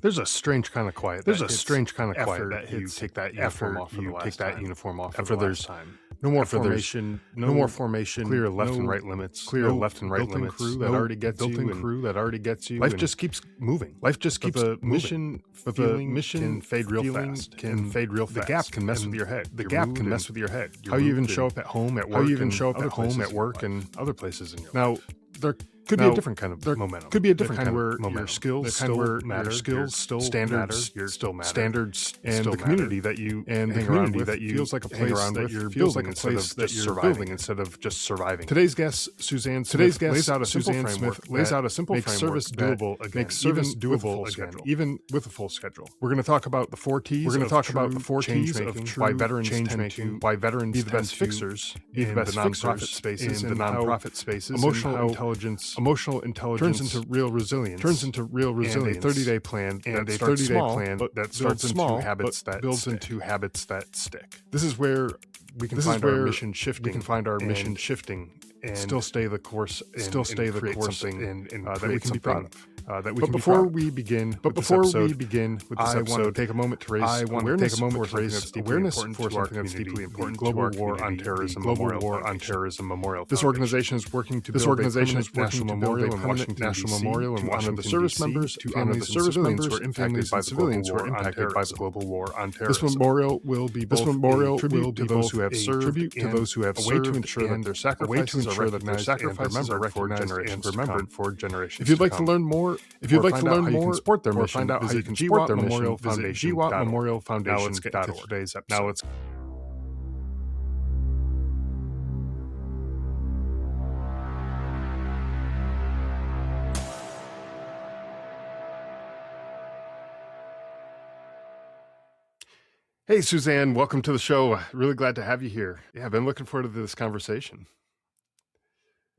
There's a strange kind of quiet There's that a hits strange kind of quiet after that you hits take that uniform after off for the you take last that time. uniform off for the After last there's time. no more After there's formation, no more no formation, clear left and no right limits, clear no left and right built-in limits, crew that no already gets built-in you, and crew that already gets you, life and just keeps moving. life just But keeps the moving. mission But the feeling can mission fade real feeling fast can and fade real the gap fast. can mess with And your head, the your gap mood, can and mess with your head, your how you even mood, show and up at home, at how you work, even and show up other at home, places at in your work, life. and other places in your Now, life. There could be a now different kind of there momentum. could be a The different kind kind of where your momentum. The skills kind still where matter, your your skills still matter, standards your still matter, standards and still the matter, community that you and the hang around community with that you feels like a hang place around that with you're feels building like a instead place of that just you're surviving building in. instead of just surviving in. Today's guest, Suzanne Today's Smith, guest, lays out a simple Suzanne framework Smith, lays that out a simple makes framework service that doable again, makes even service with a doable full again, schedule. even with a full schedule. We're going to talk about the four We're T's going to of talk about the true four T's of changemaking, why true veterans change tend making, to why veterans be the tend best to fixers be the in the best nonprofit fixers spaces, in the and how nonprofit spaces, and emotional how intelligence emotional turns intelligence into real turns resilience, into real and a resilience, 30-day plan and that a starts 30-day small plan but that builds starts into small but habits that builds stick. into habits that stick. This is where we can This is find our where mission we can shifting find our mission and shifting still and stay the course still and stay the create course something and that we create can be proud something of. that we But can be proud before of. we begin But with this before we episode, begin with this I want to episode, take a moment to raise I want to take awareness a moment for to something raise that's deeply awareness important for to our something that's community, deeply the important to Global our War on community, the Terrorism Global Memorial War on Foundation. Terrorism Memorial This Foundation. organization is working to This build a organization permanent is working national to build a memorial in permanent Washington, national D.C. memorial in to honor the Washington, service D.C., members, to honor the families, and service civilians members, who are impacted families, by and the global civilians who war are on impacted by the terrorism. global war on This terrorism. memorial will be This both a memorial will tribute to be those both who have a served tribute to and those who have a way to served ensure that and their a way to sacrifices are ensure that their recognized and sacrifices are remembered for recognized and generations to remembered come. for If generations you'd to like to come. learn more If you'd or like to find out learn how you can more support their or mission, find out how you visit can support GWAT their Memorial mission, visit GWAT Foundation.org. Memorial Now let's get to Foundation.org. today's Now episode. let's Hey, Suzanne, welcome to the show. Really glad to have you here. Yeah, I've been looking forward to this conversation.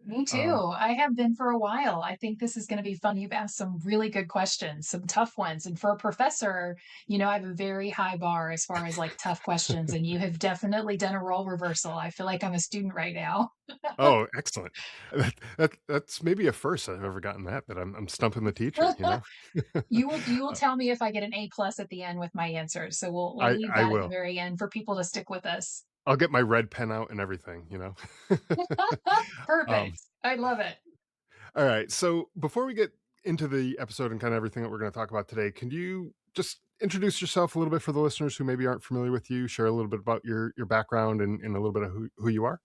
Me Um, too. I have been for a while. I think this is going to be fun. You've asked some really good questions, some tough ones. And for a professor, I have a very high bar as far as like tough questions. And you have definitely done a role reversal. I feel like I'm a student right now. oh, excellent. That's maybe a first I've ever gotten that I'm stumping the teacher, you know? You will Uh, tell me if I get an A plus at the end with my answers. So we'll leave I that at the will. very end for people to stick with us. I'll get my red pen out and everything, you know? Um, Perfect. I love it. all right. So before we get into the episode and kind of everything that we're going to talk about today, can you just introduce yourself a little bit for the listeners who maybe aren't familiar with you? Share a little bit about your background and a little bit of who you are.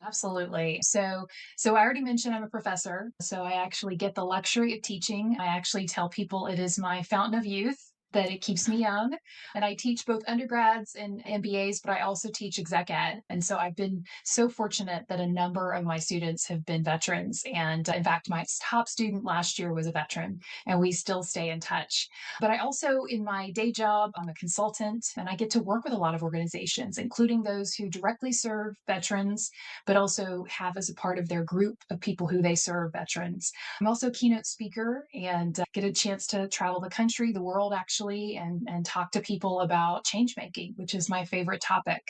Absolutely. So I already mentioned I'm a professor. So I actually get the luxury of teaching. I actually tell people it is my fountain of youth, that it keeps me young. And I teach both undergrads and MBAs, but I also teach exec ed. And so I've been so fortunate that a number of my students have been veterans. And in fact, my top student last year was a veteran, and we still stay in touch. But I also, in my day job, I'm a consultant, and I get to work with a lot of organizations, including those who directly serve veterans but also have as a part of their group of people who they serve veterans. I'm also a keynote speaker and get a chance to travel the country, the world actually, and talk to people about change making, which is my favorite topic.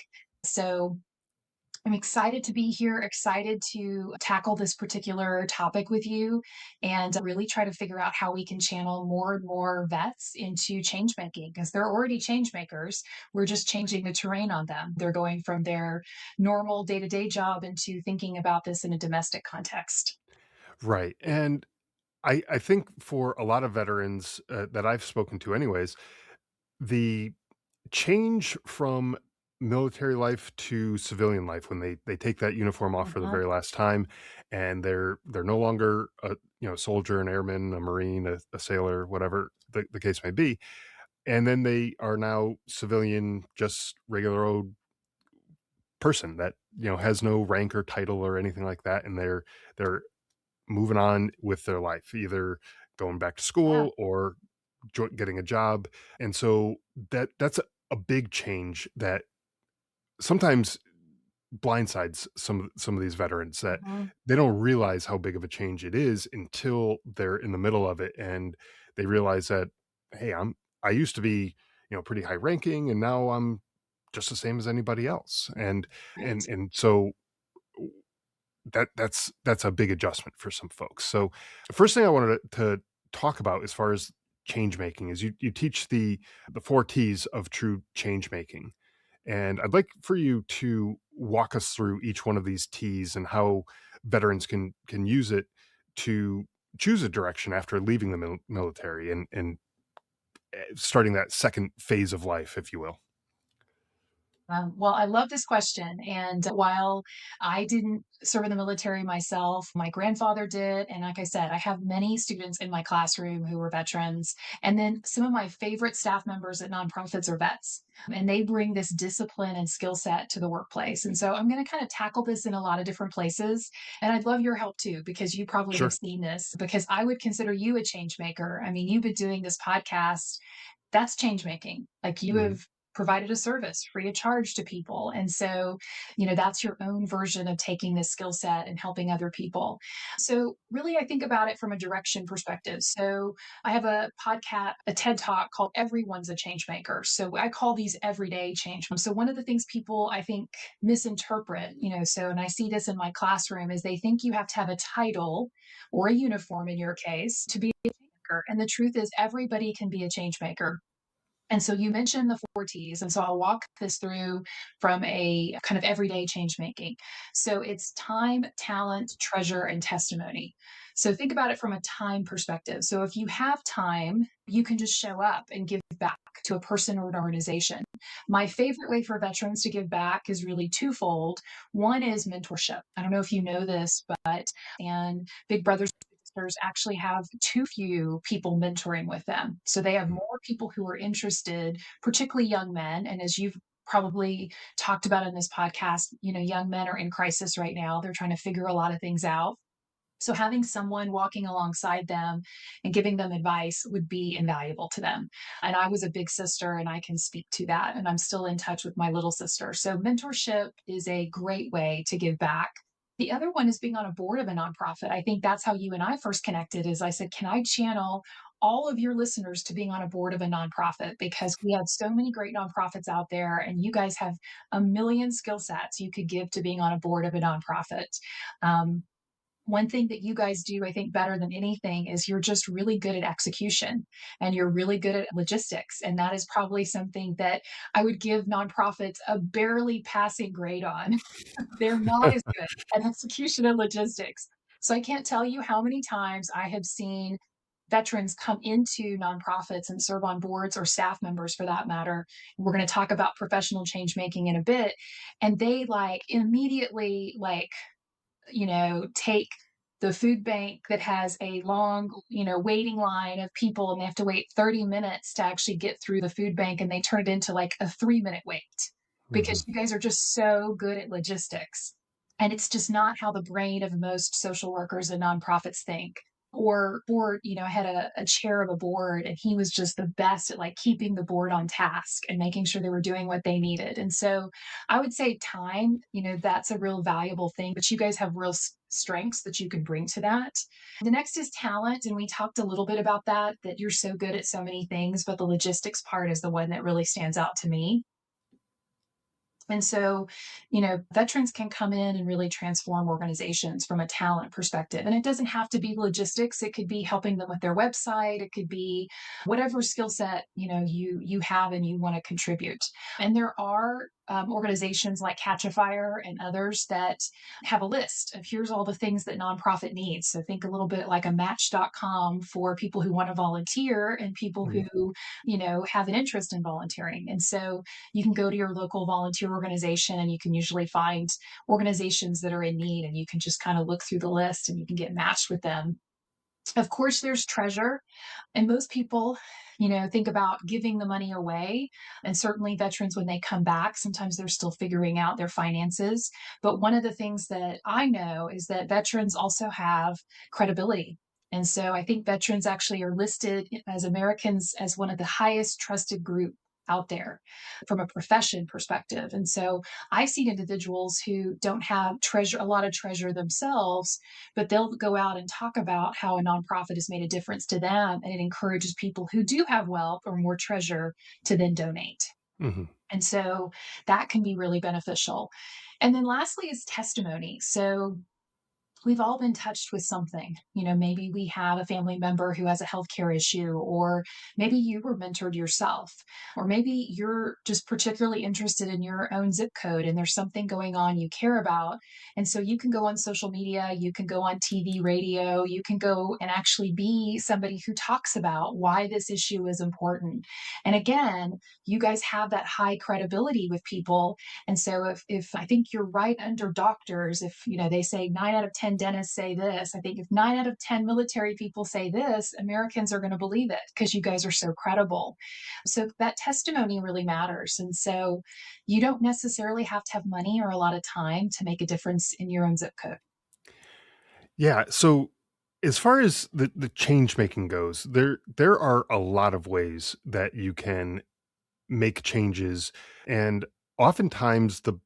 So I'm excited to be here, excited to tackle this particular topic with you and really try to figure out how we can channel more and more vets into change making because they're already change makers. We're just changing the terrain on them. They're going from their normal day to day job into thinking about this in a domestic context. Right. And I think for a lot of veterans that I've spoken to, anyways, the change from military life to civilian life when they take that uniform off for the Mhm. very last time, and they're no longer a soldier, an airman, a marine, a sailor, whatever the case may be, and then they are now civilian, just regular old person that has no rank or title or anything like that, and they're moving on with their life, either going back to Yeah. school or getting a job. And so that's a big change that sometimes blindsides some of these veterans, that Mhm. they don't realize how big of a change it is until they're in the middle of it, and they realize that, hey, I used to be pretty high ranking, and now I'm just the same as anybody else. And Right. so that's a big adjustment for some folks. So the first thing I wanted to talk about as far as change making is you teach the 4 T's of true change making. And I'd like for you to walk us through each one of these T's and how veterans can use it to choose a direction after leaving the military and starting that second phase of life, if you will. Well, I love this question. And while I didn't serve in the military myself, my grandfather did. And like I said, I have many students in my classroom who are veterans. And then some of my favorite staff members at nonprofits are vets. And they bring this discipline and skill set to the workplace. And so I'm going to kind of tackle this in a lot of different places. And I'd love your help too, because you probably have Sure. seen this, because I would consider you a change maker. I mean, you've been doing this podcast, that's change making. Like you Mhm. have provided a service free of charge to people. And so, that's your own version of taking this skill set and helping other people. So, really, I think about it from a direction perspective. So, I have a podcast, a TED talk called Everyone's a Change Maker. So, I call these everyday change. So, one of the things people I think misinterpret, and I see this in my classroom, is they think you have to have a title or a uniform in your case to be a change maker. And the truth is, everybody can be a change maker. And so you mentioned the 4 T's. And so I'll walk this through from a kind of everyday change making. So it's time, talent, treasure, and testimony. So think about it from a time perspective. So if you have time, you can just show up and give back to a person or an organization. My favorite way for veterans to give back is really twofold. One is mentorship. I don't know if you know this, and Big Brothers Sisters actually have too few people mentoring with them. So they have more people who are interested, particularly young men. And as you've probably talked about in this podcast, young men are in crisis right now. They're trying to figure a lot of things out. So having someone walking alongside them and giving them advice would be invaluable to them. And I was a big sister and I can speak to that. And I'm still in touch with my little sister. So mentorship is a great way to give back. The other one is being on a board of a nonprofit. I think that's how you and I first connected is I said, can I channel all of your listeners to being on a board of a nonprofit? Because we have so many great nonprofits out there and you guys have a million skill sets you could give to being on a board of a nonprofit. Um, One thing that you guys do, I think, better than anything is you're just really good at execution and you're really good at logistics. And that is probably something that I would give nonprofits a barely passing grade on. They're not as good at execution and logistics. So I can't tell you how many times I have seen veterans come into nonprofits and serve on boards or staff members for that matter. We're going to talk about professional change making in a bit. And they immediately take the food bank that has a long, waiting line of people and they have to wait 30 minutes to actually get through the food bank and they turn it into like a 3-minute wait Mhm. because you guys are just so good at logistics. And it's just not how the brain of most social workers and nonprofits think. I had a chair of a board and he was just the best at keeping the board on task and making sure they were doing what they needed. And so I would say time, that's a real valuable thing, but you guys have real strengths that you can bring to that. The next is talent. And we talked a little bit about that you're so good at so many things, but the logistics part is the one that really stands out to me. And so, veterans can come in and really transform organizations from a talent perspective. And it doesn't have to be logistics. It could be helping them with their website. It could be whatever skill set, you have and you want to contribute. And there are organizations like Catch a Fire and others that have a list of here's all the things that nonprofit needs. So think a little bit like a match.com for people who want to volunteer and people Mhm. who, have an interest in volunteering. And so you can go to your local volunteer organization and you can usually find organizations that are in need and you can just kind of look through the list and you can get matched with them. Of course, there's treasure. And most people, think about giving the money away. And certainly veterans, when they come back, sometimes they're still figuring out their finances. But one of the things that I know is that veterans also have credibility. And so I think veterans actually are listed as Americans as one of the highest trusted group out there from a profession perspective. And so I've seen individuals who don't have a lot of treasure themselves, but they'll go out and talk about how a nonprofit has made a difference to them and it encourages people who do have wealth or more treasure to then donate. Mhm. And so that can be really beneficial. And then lastly is testimony. So we've all been touched with something. Maybe we have a family member who has a healthcare issue, or maybe you were mentored yourself, or maybe you're just particularly interested in your own zip code and there's something going on you care about. And so you can go on social media, you can go on TV, radio, you can go and actually be somebody who talks about why this issue is important. And again, you guys have that high credibility with people. And so if I think you're right under doctors, if they say 9 out of 10 dentists say this, I think if 9 out of 10 military people say this, Americans are going to believe it because you guys are so credible. So that testimony really matters. And so you don't necessarily have to have money or a lot of time to make a difference in your own zip code. Yeah. So as far as the change making goes, there are a lot of ways that you can make changes, and oftentimes the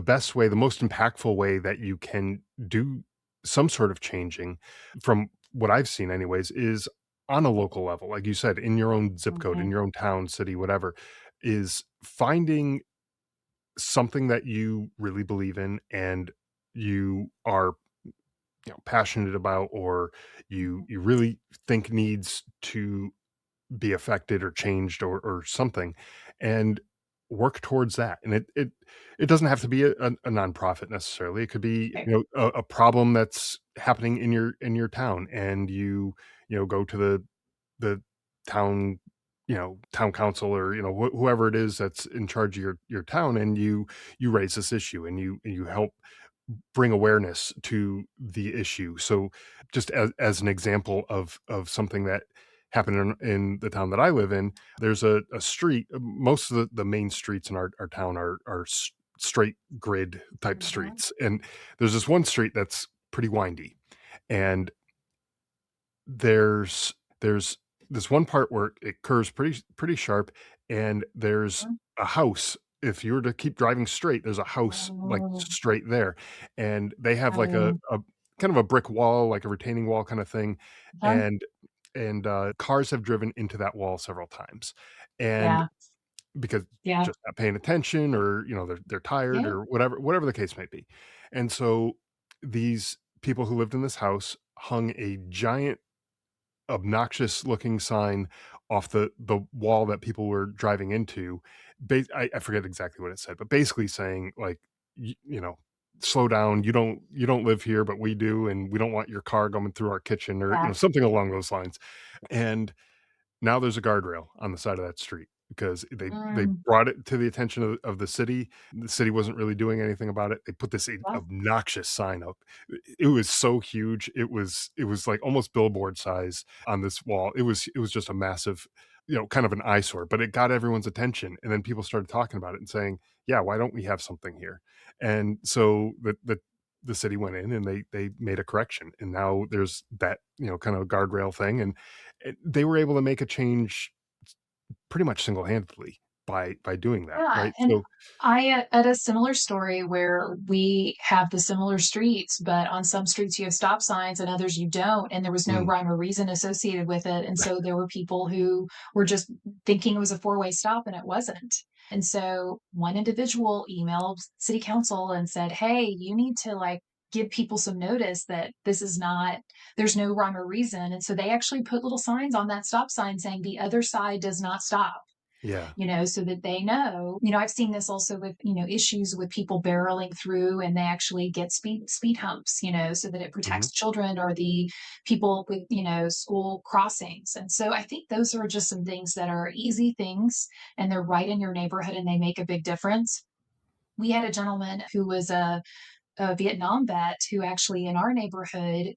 best way, the most impactful way that you can do some sort of changing, from what I've seen anyways, is on a local level, like you said, in your own zip code, in Mhm. your own town, city, whatever, is finding something that you really believe in and you are, passionate about, or you really think needs to be affected or changed, or something, and work towards that. And it doesn't have to be a nonprofit necessarily. It could be, Okay. a problem that's happening in your town, and go to the town, town council, or whoever it is that's in charge of your town, and you raise this issue, and you help bring awareness to the issue. So, just as an example of something that happened in the town that I live in, there's a street. Most of the main streets in our town are straight grid type Mhm. streets, and there's this one street that's pretty windy, and there's this one part where it curves pretty sharp, and there's Mhm. a house. If you were to keep driving straight, there's a house like Oh, straight there, and they have like oh, a kind of a brick wall, like a retaining wall kind of thing, huh? and cars have driven into that wall several times, and Yeah, because yeah, just not paying attention, or they're tired, yeah. or whatever the case might be. And so these people who lived in this house hung a giant, obnoxious looking sign off the wall that people were driving into. I forget exactly what it said, but basically saying, like, slow down, you don't live here, but we do, and we don't want your car going through our kitchen, or Yeah. something along those lines. And now there's a guardrail on the side of that street, because they Mm, brought it to the attention of the city. The city wasn't really doing anything about it. They put this yeah. obnoxious sign up. It was so huge. It was like almost billboard size on this wall. It was just a massive, kind of an eyesore, but it got everyone's attention. And then people started talking about it and saying, "Yeah, why don't we have something here?" And so the city went in, and they made a correction, and now there's that, kind of guardrail thing, and they were able to make a change pretty much single-handedly by doing that, Yeah, right? and So I at a similar story where we have the similar streets, but on some streets you have stop signs and others you don't, and there was no mm, rhyme or reason associated with it. And so there were people who were just thinking it was a four-way stop and it wasn't. And so one individual emailed city council and said, "Hey, you need to like give people some notice that this is not, there's no rhyme or reason." And so they actually put little signs on that stop sign saying the other side does not stop, yeah, so that they know. I've seen this also with, issues with people barreling through and they actually get speed humps, so that it mhm, protects children or the people with, school crossings. And so I think those are just some things that are easy things and they're right in your neighborhood and they make a big difference. We had a gentleman who was a Vietnam vet who actually in our neighborhood,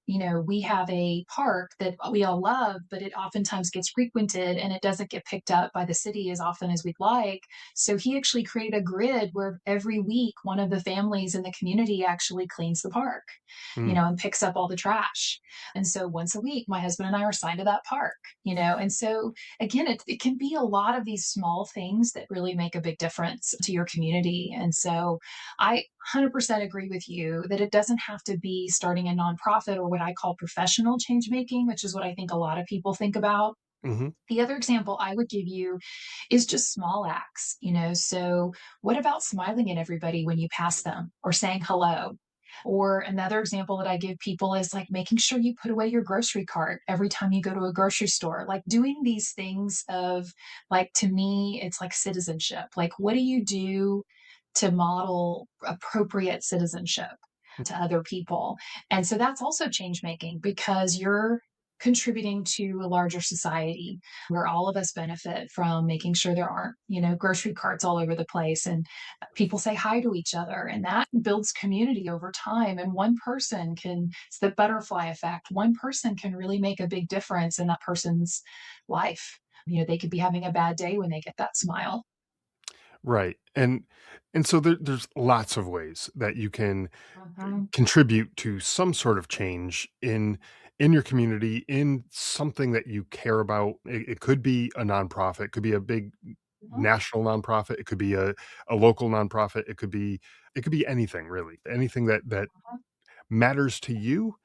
we have a park that we all love, but it oftentimes gets frequented and it doesn't get picked up by the city as often as we'd like. So he actually created a grid where every week one of the families in the community actually cleans the park, mm, and picks up all the trash. And so once a week, my husband and I are assigned to that park, and so again, it can be a lot of these small things that really make a big difference to your community. And so I 100% agree with you that it doesn't have to be starting a nonprofit or what I call professional change making, which is what I think a lot of people think about. mhm, The other example I would give you is just small acts. So what about smiling at everybody when you pass them or saying hello? Or another example that I give people is like making sure you put away your grocery cart every time you go to a grocery store. Like doing these things of like, to me, it's like citizenship. Like, what do you do to model appropriate citizenship to other people? And so that's also change making because you're contributing to a larger society where all of us benefit from making sure there aren't, grocery carts all over the place and people say hi to each other, and that builds community over time. And one person can, it's the butterfly effect. One person can really make a big difference in that person's life. They could be having a bad day when they get that smile. Right. And so there's lots of ways that you can Mhm. contribute to some sort of change in your community, in something that you care about. It could be a nonprofit, it could be a big Mhm. national nonprofit, it could be a local nonprofit, it could be anything really. Anything that matters to you,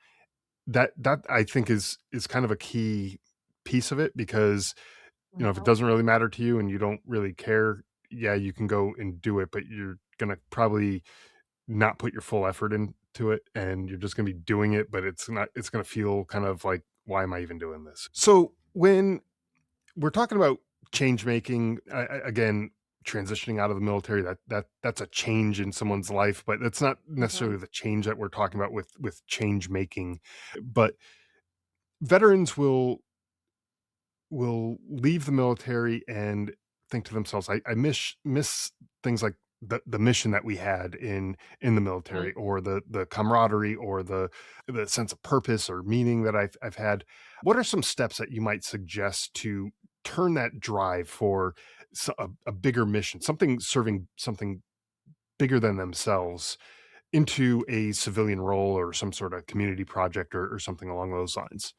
that I think is kind of a key piece of it, because if it Mhm. doesn't really matter to you and you don't really care, yeah, you can go and do it, but you're gonna probably not put your full effort into it, and you're just gonna be doing it, but it's gonna feel kind of like, why am I even doing this? So when we're talking about change making, again, transitioning out of the military, that's a change in someone's life, but that's not necessarily Mhm. the change that we're talking about with change making. But veterans will leave the military and think to themselves, I miss things like the mission that we had in the military, Mhm. or the camaraderie, or the sense of purpose or meaning that I've had. What are some steps that you might suggest to turn that drive for a bigger mission, something serving something bigger than themselves, into a civilian role or some sort of community project, or something along those lines?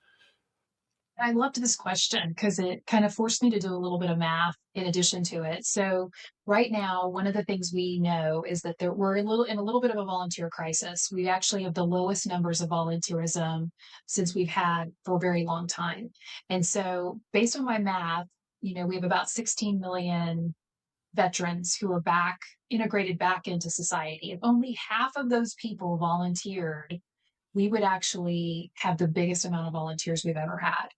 I loved this question because it kind of forced me to do a little bit of math in addition to it. So right now, one of the things we know is that we're in a little bit of a volunteer crisis. We actually have the lowest numbers of volunteerism since we've had for a very long time. And so based on my math, we have about 16 million veterans who are integrated back into society. If only half of those people volunteered, we would actually have the biggest amount of volunteers we've ever had.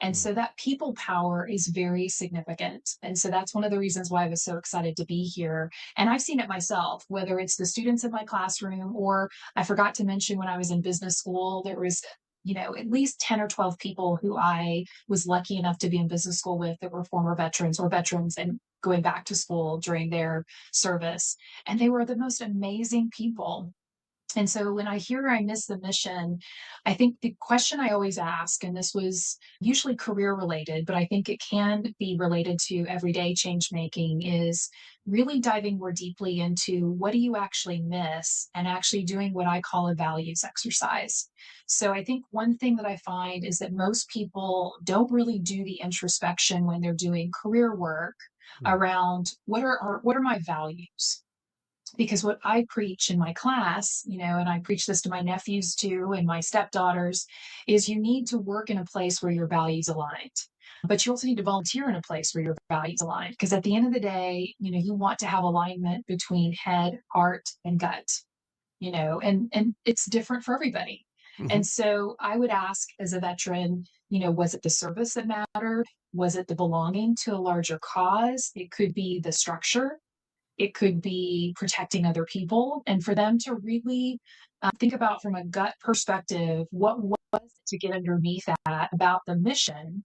And Mm. so that people power is very significant. And so that's one of the reasons why I was so excited to be here. And I've seen it myself, whether it's the students in my classroom, or I forgot to mention when I was in business school, there was, at least 10 or 12 people who I was lucky enough to be in business school with that were former veterans or veterans and going back to school during their service. And they were the most amazing people. And so when I hear I miss the mission, I think the question I always ask, and this was usually career related, but I think it can be related to everyday change making, is really diving more deeply into what do you actually miss and actually doing what I call a values exercise. So I think one thing that I find is that most people don't really do the introspection when they're doing career work Mm. around what are my values, because what I preach in my class, and I preach this to my nephews too and my stepdaughters, is you need to work in a place where your values aligned. But you also need to volunteer in a place where your values align. Because at the end of the day, you want to have alignment between head, heart, and gut, and it's different for everybody. Mhm. And so I would ask as a veteran, was it the service that mattered? Was it the belonging to a larger cause? It could be the structure, it could be protecting other people, and for them to really think about from a gut perspective, what was it to get underneath that about the mission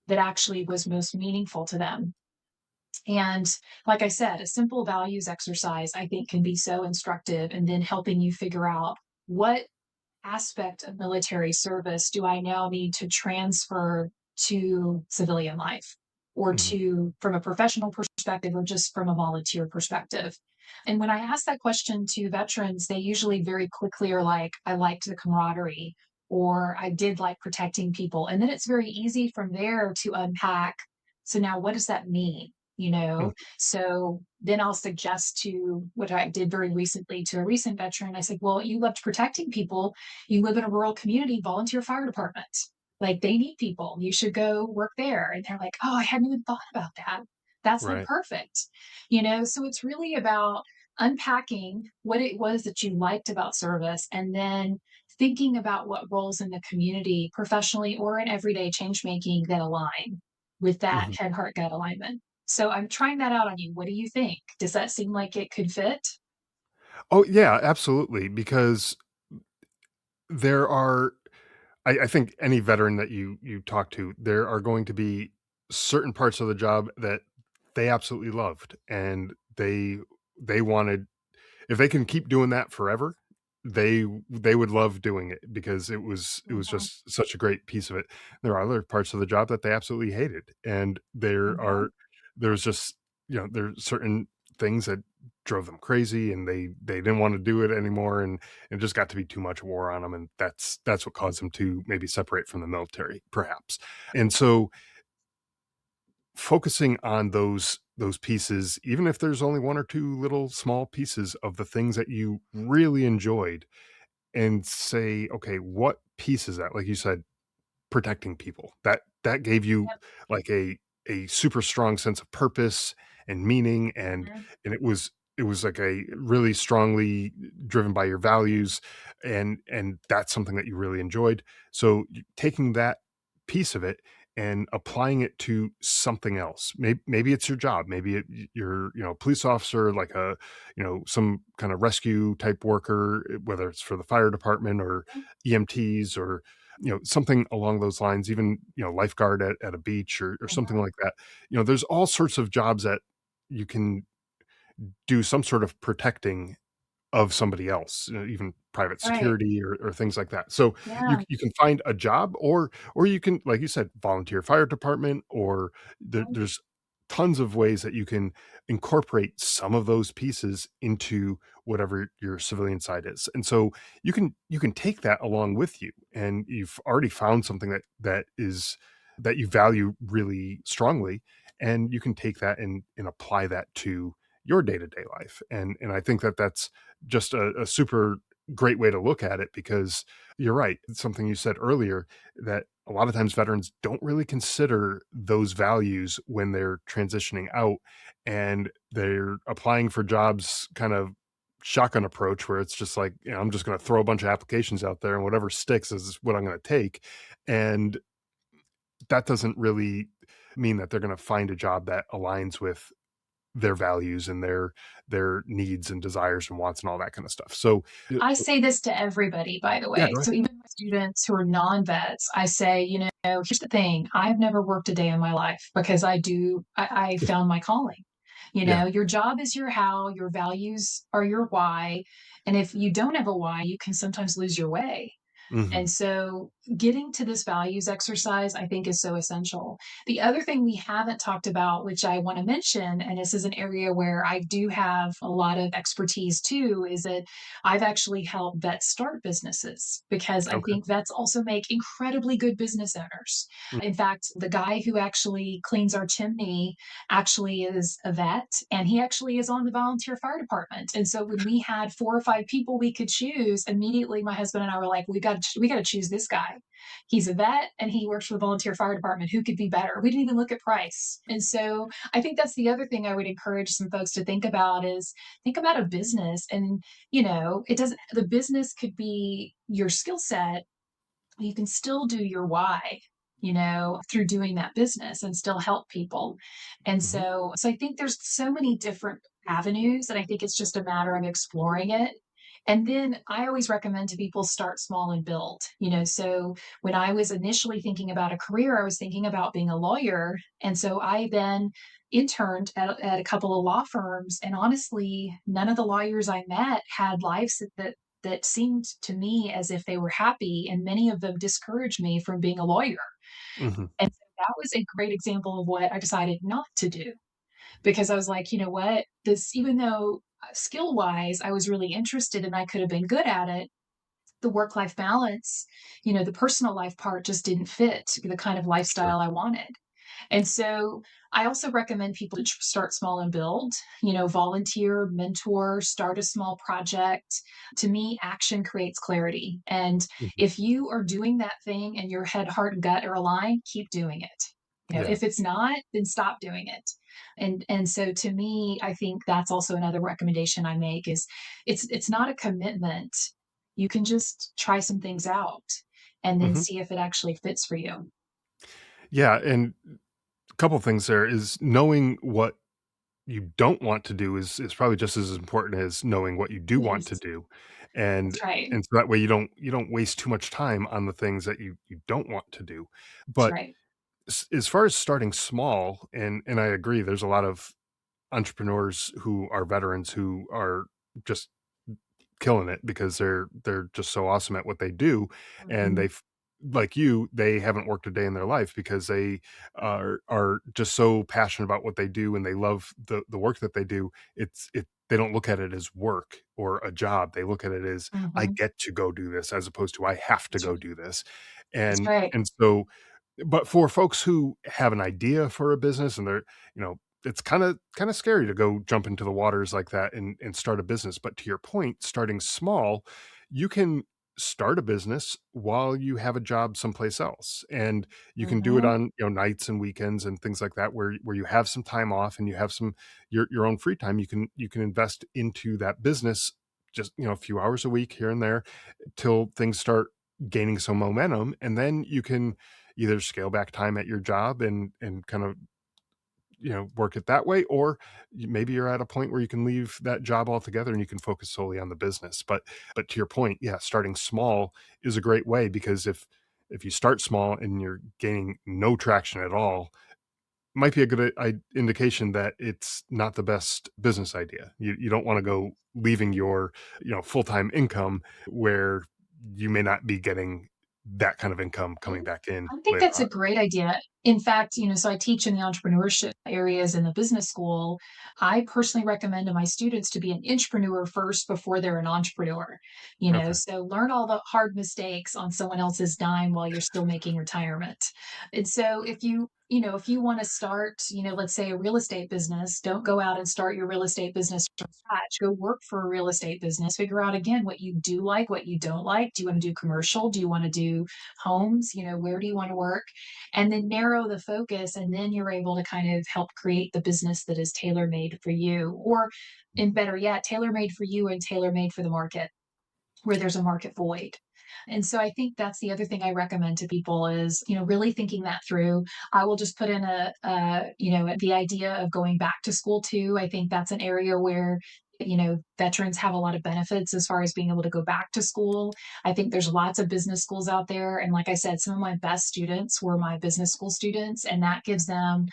that actually was most meaningful to them. And like I said, a simple values exercise, I think, can be so instructive, and then helping you figure out what aspect of military service do I now need to transfer to civilian life, or Mhm. to from a professional perspective, or just from a volunteer perspective. And when I ask that question to veterans, they usually very quickly are like, I liked the camaraderie, or I did like protecting people. And then it's very easy from there to unpack. So now what does that mean? Mm. So then I'll suggest to what I did very recently to a recent veteran. I said, well, you loved protecting people. You live in a rural community, volunteer fire department. Like they need people. You should go work there. And they're like, oh, I hadn't even thought about that. That sounds Right. perfect. So it's really about unpacking what it was that you liked about service, and then thinking about what roles in the community, professionally or in everyday change making, that align with that Mhm. head, heart, gut alignment. So I'm trying that out on you. What do you think? Does that seem like it could fit? Oh, yeah, absolutely, because there are I think any veteran that you talk to, there are going to be certain parts of the job that they absolutely loved, and they wanted if they can keep doing that forever, they would love doing it because it was Mhm. just such a great piece of it. There are other parts of the job that they absolutely hated, and Mhm. there's just there's certain things that drove them crazy, and they didn't want to do it anymore, and it just got to be too much war on them, and that's what caused them to maybe separate from the military, perhaps. And so focusing on those pieces, even if there's only one or two little small pieces of the things that you really enjoyed, and say, okay, what piece is that? Like you said, protecting people. That gave you Yep. like a super strong sense of purpose and meaning, Mhm. and it was like a really strongly driven by your values, and that's something that you really enjoyed. So taking that piece of it and applying it to something else. Maybe it's your job. Maybe you're a police officer, like a some kind of rescue type worker, whether it's for the fire department or EMTs or something along those lines, even lifeguard at a beach or something Mhm. like that. There's all sorts of jobs that you can do some sort of protecting of somebody else, even private Right. security or things like that. So Yeah. you can find a job, or you can, like you said, volunteer fire department, or there's tons of ways that you can incorporate some of those pieces into whatever your civilian side is. And so you can take that along with you, and you've already found something that you value really strongly, and you can take that and apply that to your day-to-day life. And I think that that's just a super great way to look at it, because you're right. It's something you said earlier, that a lot of times veterans don't really consider those values when they're transitioning out, and they're applying for jobs kind of shotgun approach, where it's just like, I'm just going to throw a bunch of applications out there, and whatever sticks is what I'm going to take. And that doesn't really mean that they're going to find a job that aligns with their values and their needs and desires and wants and all that kind of stuff. So, I say this to everybody, by the yeah, way. go ahead. So even my students who are non-vets, I say, here's the thing. I've never worked a day in my life because I found my calling. Yeah. Your job is your how, your values are your why. And if you don't have a why, you can sometimes lose your way. Mhm. And so getting to this values exercise, I think, is so essential. The other thing we haven't talked about, which I want to mention, and this is an area where I do have a lot of expertise too, is that I've actually helped vets start businesses because I Okay. think vets also make incredibly good business owners. Mm. In fact, the guy who actually cleans our chimney actually is a vet, and he actually is on the volunteer fire department. And so when we had 4 or 5 people we could choose, immediately my husband and I were like, we got to choose this guy. He's a vet and he works for the volunteer fire department. Who could be better? We didn't even look at price. And so I think that's the other thing I would encourage some folks to think about is think about a business. And it doesn't, the business could be your skill set. You can still do your why, through doing that business and still help people. And Mhm. so I think there's so many different avenues, and I think it's just a matter of exploring it. And then I always recommend to people start small and build. So when I was initially thinking about a career, I was thinking about being a lawyer. And so I then interned at a couple of law firms. And honestly, none of the lawyers I met had lives that seemed to me as if they were happy, and many of them discouraged me from being a lawyer. Mhm. And so that was a great example of what I decided not to do because I was like, you know what, this, even though skill wise I was really interested and I could have been good at it, the work life balance, the personal life part just didn't fit the kind of Sure. lifestyle I wanted. And so I also recommend people to start small and build, volunteer, mentor, start a small project. To me, action creates clarity. And Mhm. if you are doing that thing and your head, heart, and gut are aligned, keep doing it. Yeah. If it's not, then stop doing it. And so to me, I think that's also another recommendation I make is it's not a commitment. You can just try some things out and then Hmm. see if it actually fits for you. Yeah. And a couple things there is knowing what you don't want to do is probably just as important as knowing what you do It want to is. do. And That's right. and so that way you don't waste too much time on the things that you don't want to do. That's But right. as far as starting small, and I agree, there's a lot of entrepreneurs who are veterans who are just killing it because they're just so awesome at what they do, and Mhm. they've like you, they haven't worked a day in their life because they are just so passionate about what they do and they love the work that they do. They don't look at it as work or a job. They look at it as I Mhm. get to go do this as opposed to I have to That's go right. do this. That's And right. and so but for folks who have an idea for a business and they're, it's kind of scary to go jump into the waters like that and start a business. But to your point, starting small, you can start a business while you have a job someplace else. And you can do it Mhm. on, nights and weekends and things like that where you have some time off and you have some your own free time. You can invest into that business just, a few hours a week here and there till things start gaining some momentum, and then you can either scale back time at your job and kind of, work it that way, or maybe you're at a point where you can leave that job altogether and you can focus solely on the business. But to your point, yeah, starting small is a great way, because if you start small and you're gaining no traction at all, might be a good indication that it's not the best business idea. You don't want to go leaving your, full-time income where you may not be getting that kind of income coming back in I think later that's a on. great idea. In fact, so I teach in the entrepreneurship areas in the business school. I personally recommend to my students to be an intrapreneur first before they're an entrepreneur. Okay. So learn all the hard mistakes on someone else's dime while you're still making retirement. And so if you want to start, let's say a real estate business, don't go out and start your real estate business from scratch. Go work for a real estate business. Figure out again what you do like, what you don't like. Do you want to do commercial? Do you want to do homes? Where do you want to work? And then narrow the focus. And then you're able to kind of help create the business that is tailor made for you, or in better yet, tailor made for you and tailor made for the market where there's a market void. And so I think that's the other thing I recommend to people is, really thinking that through. I will just put in the idea of going back to school too. I think that's an area where, veterans have a lot of benefits as far as being able to go back to school. I think there's lots of business schools out there. And like I said, some of my best students were my business school students, and that gives them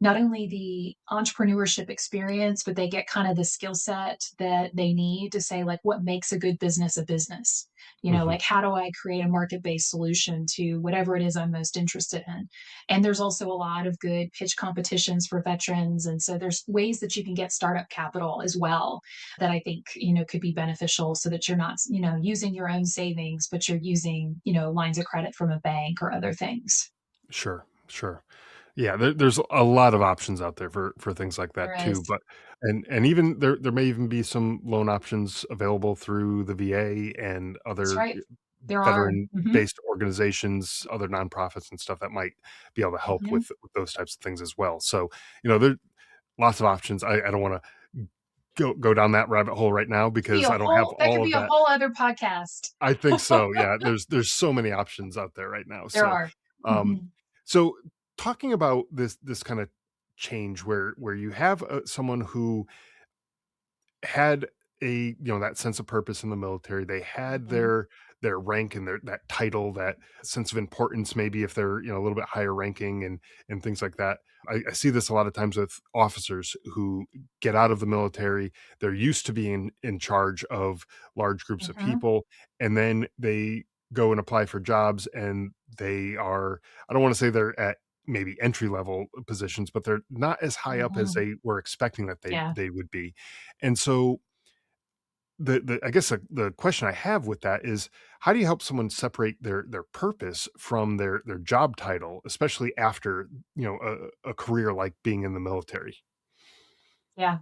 not only the entrepreneurship experience, but they get kind of the skill set that they need to say, like, what makes a good business a business? Hmm. Like, how do I create a market based solution to whatever it is I'm most interested in? And there's also a lot of good pitch competitions for veterans. And so there's ways that you can get startup capital as well that I think, could be beneficial so that you're not, using your own savings, but you're using, lines of credit from a bank or other things. Sure, sure. Yeah, there's a lot of options out there for things like There that too. is. But and even there may even be some loan options available through the VA and That's other right. There are. veteran-based organizations, other nonprofits and stuff that might be able to help Mhm. with those types of things as well. So, there lots of options. I don't wanna go down that rabbit hole right now because I don't have That could all be of a that. whole other podcast. I think so, yeah, there's so many options out there right now, There so, are. um Mhm. so talking about this kinda change where you have, someone who had that sense of purpose in the military. They had Mhm. their rank and their that title, that sense of importance, maybe if they're, a little bit higher ranking and things like that. I see this a lot of times with officers who get out of the military. They're used to being in charge of large groups of Mhm. people, and then they go and apply for jobs, and they are, I don't want to say they're at maybe entry level positions, but they're not as high up as Mhm. they were expecting that they Yeah. they would be. And so the I guess the question I have with that is, how do you help someone separate their purpose from their job title, especially after, a career like being in the military? Yeah.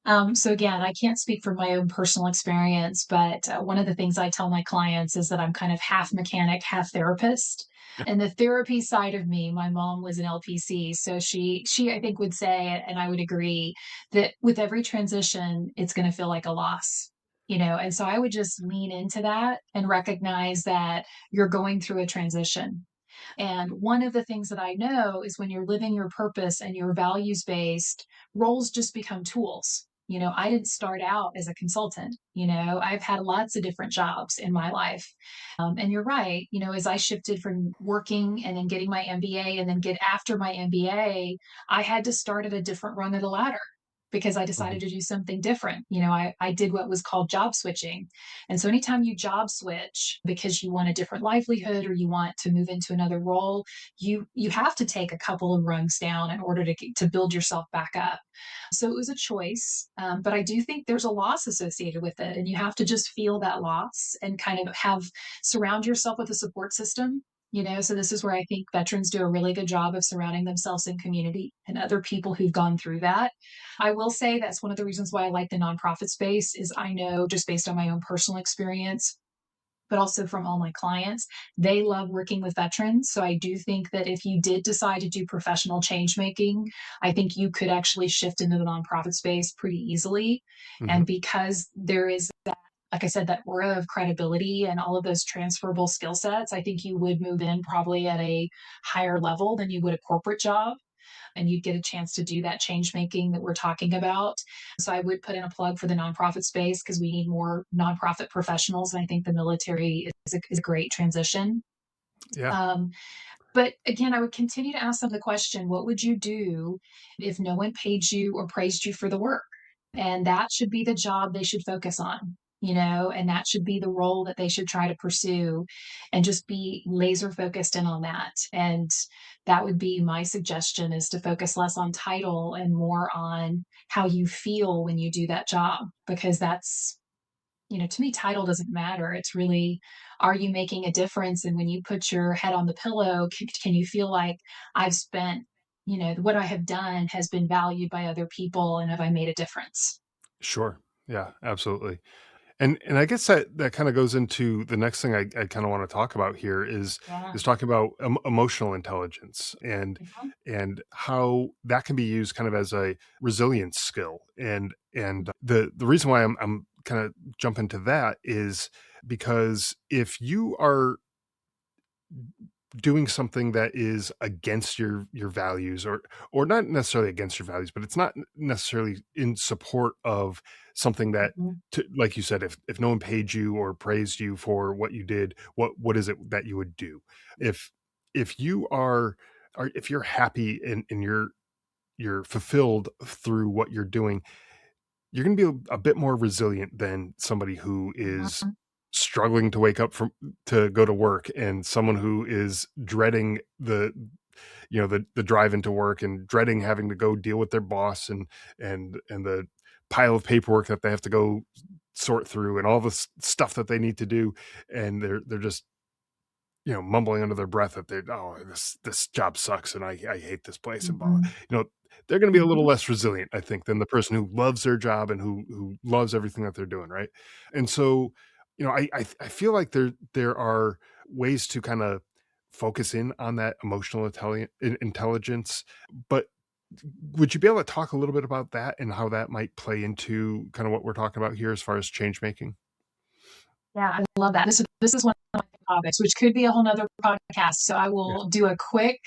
So again, I can't speak from my own personal experience, but one of the things I tell my clients is that I'm kind of half mechanic, half therapist. And the therapy side of me, my mom was an LPC, so she I think would say, and I would agree, that with every transition, it's going to feel like a loss. And so I would just lean into that and recognize that you're going through a transition. And one of the things that I know is when you're living your purpose and you're values based, roles just become tools. I didn't start out as a consultant. I've had lots of different jobs in my life. And you're right. As I shifted from working and then getting my MBA and then get after my MBA, I had to start at a different rung of the ladder because I Mhm. decided to do something different. I did what was called job switching. And so anytime you job switch because you want a different livelihood or you want to move into another role, you have to take a couple of rungs down in order to build yourself back up. So it was a choice, but I do think there's a loss associated with it, and you have to just feel that loss and kind of surround yourself with a support system. So this is where I think veterans do a really good job of surrounding themselves in community and other people who've gone through that. I will say that's one of the reasons why I like the nonprofit space is I know just based on my own personal experience, but also from all my clients. They love working with veterans. So I do think that if you did decide to do professional change making, I think you could actually shift into the nonprofit space pretty easily. Mhm. And because there is that, like I said, that aura of credibility and all of those transferable skill sets, I think you would move in probably at a higher level than you would a corporate job and you'd get a chance to do that change making that we're talking about. So I would put in a plug for the nonprofit space because we need more nonprofit professionals. And I think the military is a great transition. Yeah. Um, but again, I would continue to ask them the question, what would you do if no one paid you or praised you for the work? And that should be the job they should focus on, and that should be the role that they should try to pursue and just be laser focused in on that. And that would be my suggestion is to focus less on title and more on how you feel when you do that job, because that's to me, title doesn't matter. It's really, are you making a difference? And when you put your head on the pillow, can you feel like I've spent, what I have done has been valued by other people and have I made a difference? Sure. Yeah, absolutely. And I guess that kind of goes into the next thing I kind of want to talk about here Yeah. is talking about emotional intelligence Mhm. and how that can be used kind of as a resilience skill. And the reason why I'm kind of jumping to that is because if you are doing something that is against your values or not necessarily against your values, but it's not necessarily in support of something that Mhm. like you said, if no one paid you or praised you for what you did, what is it that you would do? If you are if you're happy and you're fulfilled through what you're doing, you're going to be a bit more resilient than somebody who is Mhm. struggling to wake up from to go to work and someone who is dreading the drive into work and dreading having to go deal with their boss and the pile of paperwork that they have to go sort through and all the stuff that they need to do, and they're just mumbling under their breath that this job sucks and I hate this place and blah, blah. Mhm. They're going to be a little Mhm. less resilient, I think, than the person who loves their job and who loves everything that they're doing, right? And so, I feel like there are ways to kind of focus in on that emotional intelligence, but would you be able to talk a little bit about that and how that might play into kind of what we're talking about here as far as change making? Yeah, I love that. This is one of my topics, which could be a whole nother podcast. So I Yeah. will do a quick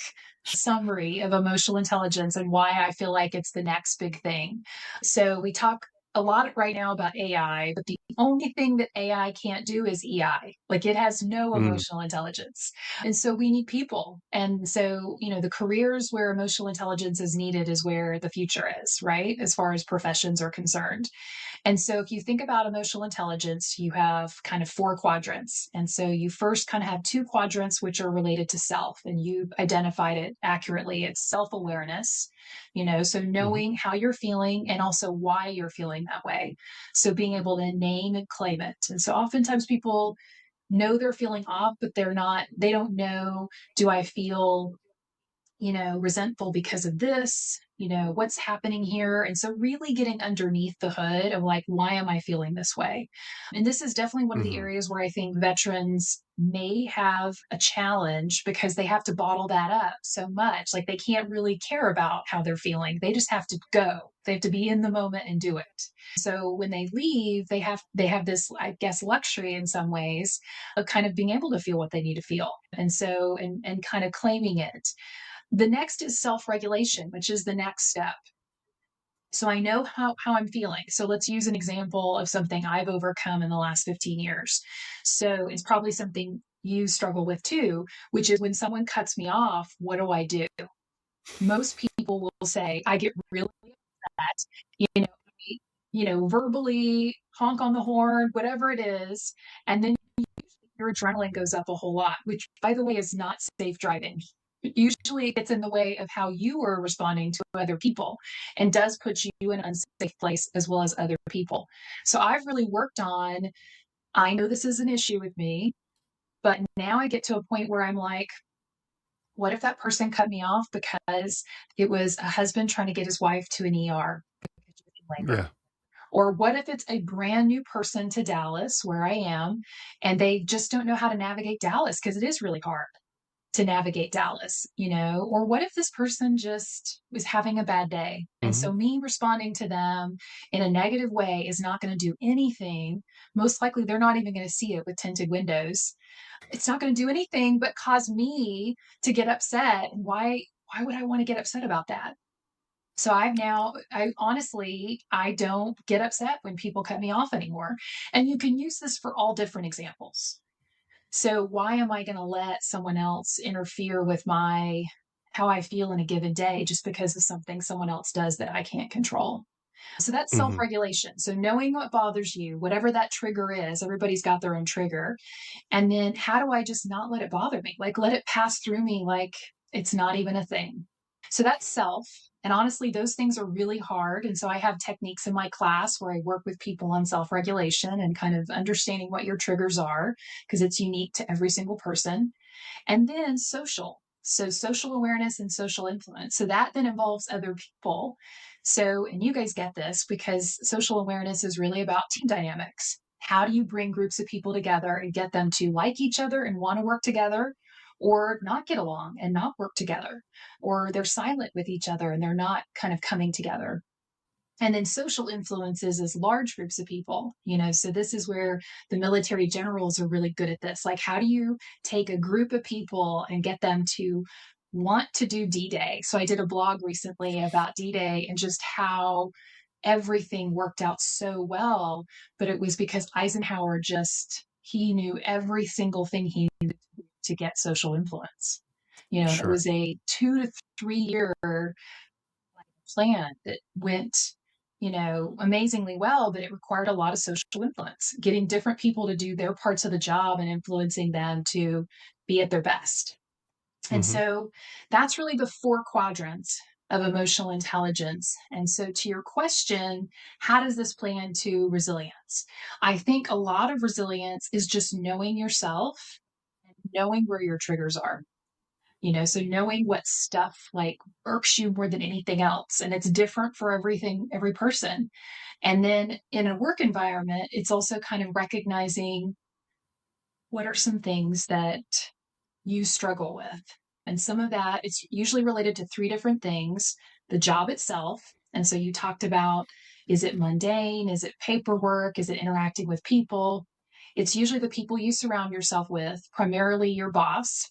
summary of emotional intelligence and why I feel like it's the next big thing. So we talk a lot right now about AI, but the only thing that AI can't do is EI. Like it has no Mm, emotional intelligence. And so we need people. And so, the careers where emotional intelligence is needed is where the future is, right? As far as professions are concerned. And so if you think about emotional intelligence, you have kind of four quadrants. And so you first kind of have two quadrants, which are related to self, and you identified it accurately. It's self awareness, so mhm. knowing how you're feeling and also why you're feeling that way. So being able to name and claim it. And so oftentimes people know they're feeling off, but they don't know, do I feel resentful because of this, what's happening here. And so really getting underneath the hood of like, why am I feeling this way? And this is definitely one of the Mhm. areas where I think veterans may have a challenge because they have to bottle that up so much. Like they can't really care about how they're feeling. They just have to go. They have to be in the moment and do it. So when they leave, they have this, I guess, luxury in some ways of kind of being able to feel what they need to feel. And so and kind of claiming it. The next is self-regulation, which is the next step. So I know how I'm feeling. So let's use an example of something I've overcome in the last 15 years. So it's probably something you struggle with too, which is when someone cuts me off, what do I do? Most people will say, I get really upset, you know, verbally honk on the horn, whatever it is. And then your adrenaline goes up a whole lot, which, by the way, is not safe driving. Usually it gets in the way of how you are responding to other people and does put you in an unsafe place as well as other people. So I've really worked on, I know this is an issue with me, but now I get to a point where I'm like, what if that person cut me off because it was a husband trying to get his wife to an ER in labor? Yeah. Or what if it's a brand new person to Dallas, where I am, and they just don't know how to navigate Dallas because it is really hard to navigate Dallas? Or what if this person just was having a bad day? And Mhm. so me responding to them in a negative way is not going to do anything. Most likely, they're not even going to see it with tinted windows. It's not going to do anything but cause me to get upset. And why would I want to get upset about that? So I honestly, I don't get upset when people cut me off anymore. And you can use this for all different examples. So why am I going to let someone else interfere with how I feel in a given day just because of something someone else does that I can't control? So that's Mhm. self-regulation. So knowing what bothers you, whatever that trigger is, everybody's got their own trigger. And then how do I just not let it bother me? Like let it pass through me like it's not even a thing. So that's self. And honestly, those things are really hard. And so I have techniques in my class where I work with people on self regulation and kind of understanding what your triggers are, because it's unique to every single person. And then social. So social awareness and social influence. So that then involves other people. So, and you guys get this because social awareness is really about team dynamics. How do you bring groups of people together and get them to like each other and want to work together, or not get along and not work together, or they're silent with each other and they're not kind of coming together? And then social influences is large groups of people. So this is where the military generals are really good at this. Like, how do you take a group of people and get them to want to do D-Day? So I did a blog recently about D-Day and just how everything worked out so well, but it was because Eisenhower he knew every single thing he needed to get social influence. And it Sure. was a 2 to 3 year plan that went, amazingly well, but it required a lot of social influence, getting different people to do their parts of the job and influencing them to be at their best. And Mhm. so that's really the 4 quadrants of emotional intelligence. And so, to your question, how does this play into resilience? I think a lot of resilience is just knowing yourself and knowing where your triggers are. So knowing what stuff like irks you more than anything else. And it's different for every person. And then in a work environment, it's also kind of recognizing what are some things that you struggle with. And some of that, it's usually related to 3 different things: the job itself. And so you talked about, is it mundane? Is it paperwork? Is it interacting with people? It's usually the people you surround yourself with, primarily your boss.